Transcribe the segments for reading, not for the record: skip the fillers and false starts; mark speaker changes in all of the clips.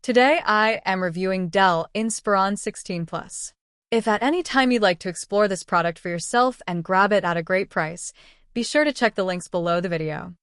Speaker 1: Today I am reviewing Dell Inspiron 16 Plus. If at any time you'd like to explore this product for yourself and grab it at a great price, be sure to check the links below the video.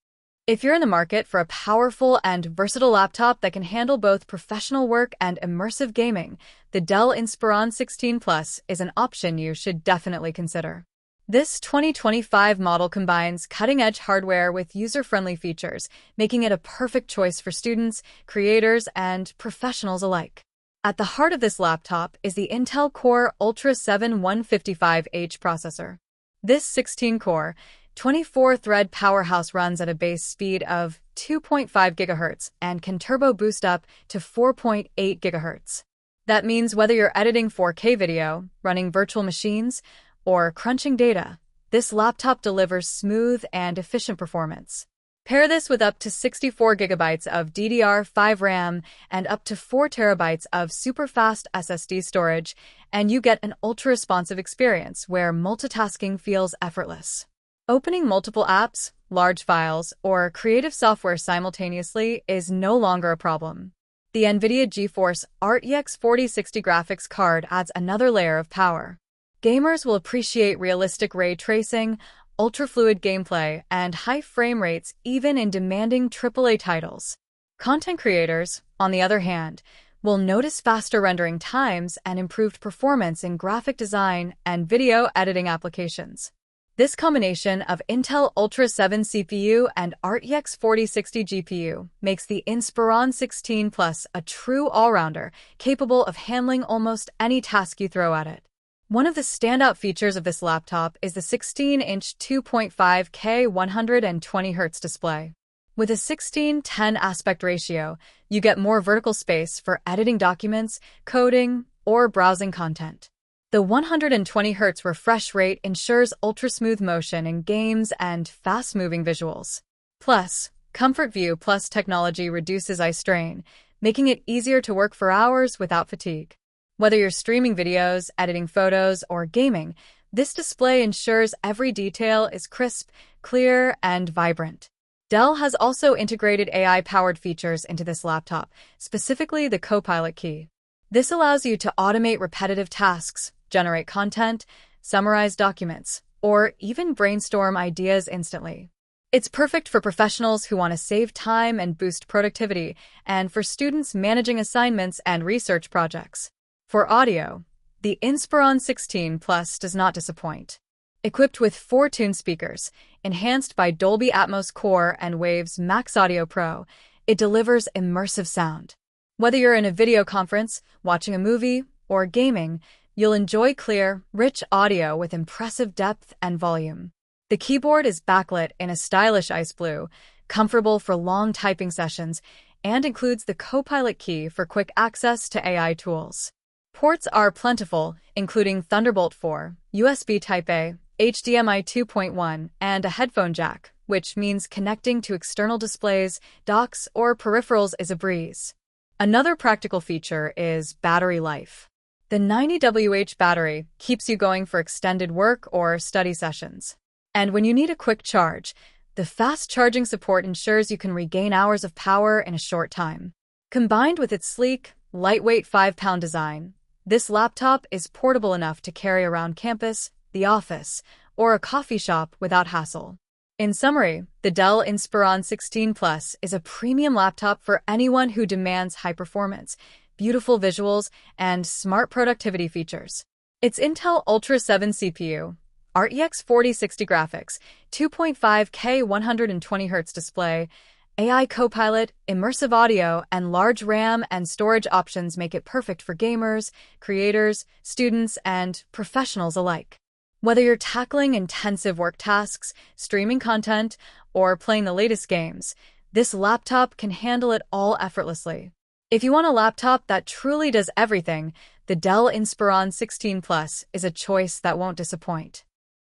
Speaker 1: If you're in the market for a powerful and versatile laptop that can handle both professional work and immersive gaming, the Dell Inspiron 16 Plus is an option you should definitely consider. This 2025 model combines cutting-edge hardware with user-friendly features, making it a perfect choice for students, creators, and professionals alike. At the heart of this laptop is the Intel Core Ultra 7 155H processor. This 16-core, 24-thread powerhouse runs at a base speed of 2.5 GHz and can turbo boost up to 4.8 GHz. That means whether you're editing 4K video, running virtual machines, or crunching data, this laptop delivers smooth and efficient performance. Pair this with up to 64 GB of DDR5 RAM and up to 4 TB of super-fast SSD storage, and you get an ultra-responsive experience where multitasking feels effortless. Opening multiple apps, large files, or creative software simultaneously is no longer a problem. The NVIDIA GeForce RTX 4060 graphics card adds another layer of power. Gamers will appreciate realistic ray tracing, ultra-fluid gameplay, and high frame rates even in demanding AAA titles. Content creators, on the other hand, will notice faster rendering times and improved performance in graphic design and video editing applications. This combination of Intel Ultra 7 CPU and RTX 4060 GPU makes the Inspiron 16 Plus a true all-rounder, capable of handling almost any task you throw at it. One of the standout features of this laptop is the 16-inch 2.5K 120Hz display. With a 16:10 aspect ratio, you get more vertical space for editing documents, coding, or browsing content. The 120Hz refresh rate ensures ultra-smooth motion in games and fast-moving visuals. Plus, ComfortView Plus technology reduces eye strain, making it easier to work for hours without fatigue. Whether you're streaming videos, editing photos, or gaming, this display ensures every detail is crisp, clear, and vibrant. Dell has also integrated AI-powered features into this laptop, specifically the Copilot Key. This allows you to automate repetitive tasks, generate content, summarize documents, or even brainstorm ideas instantly. It's perfect for professionals who want to save time and boost productivity, and for students managing assignments and research projects. For audio, the Inspiron 16 Plus does not disappoint. Equipped with 4 tuned speakers, enhanced by Dolby Atmos Core and Wave's MaxxAudio Pro, it delivers immersive sound. Whether you're in a video conference, watching a movie, or gaming, you'll enjoy clear, rich audio with impressive depth and volume. The keyboard is backlit in a stylish ice blue, comfortable for long typing sessions, and includes the Copilot Key for quick access to AI tools. Ports are plentiful, including Thunderbolt 4, USB Type-A, HDMI 2.1, and a headphone jack, which means connecting to external displays, docks, or peripherals is a breeze. Another practical feature is battery life. The 90 Wh battery keeps you going for extended work or study sessions. And when you need a quick charge, the fast charging support ensures you can regain hours of power in a short time. Combined with its sleek, lightweight 5-pound design, this laptop is portable enough to carry around campus, the office, or a coffee shop without hassle. In summary, the Dell Inspiron 16 Plus is a premium laptop for anyone who demands high performance, beautiful visuals, and smart productivity features. Its Intel Ultra 7 CPU, RTX 4060 graphics, 2.5K 120Hz display, AI Copilot, immersive audio, and large RAM and storage options make it perfect for gamers, creators, students, and professionals alike. Whether you're tackling intensive work tasks, streaming content, or playing the latest games, this laptop can handle it all effortlessly. If you want a laptop that truly does everything, the Dell Inspiron 16 Plus is a choice that won't disappoint.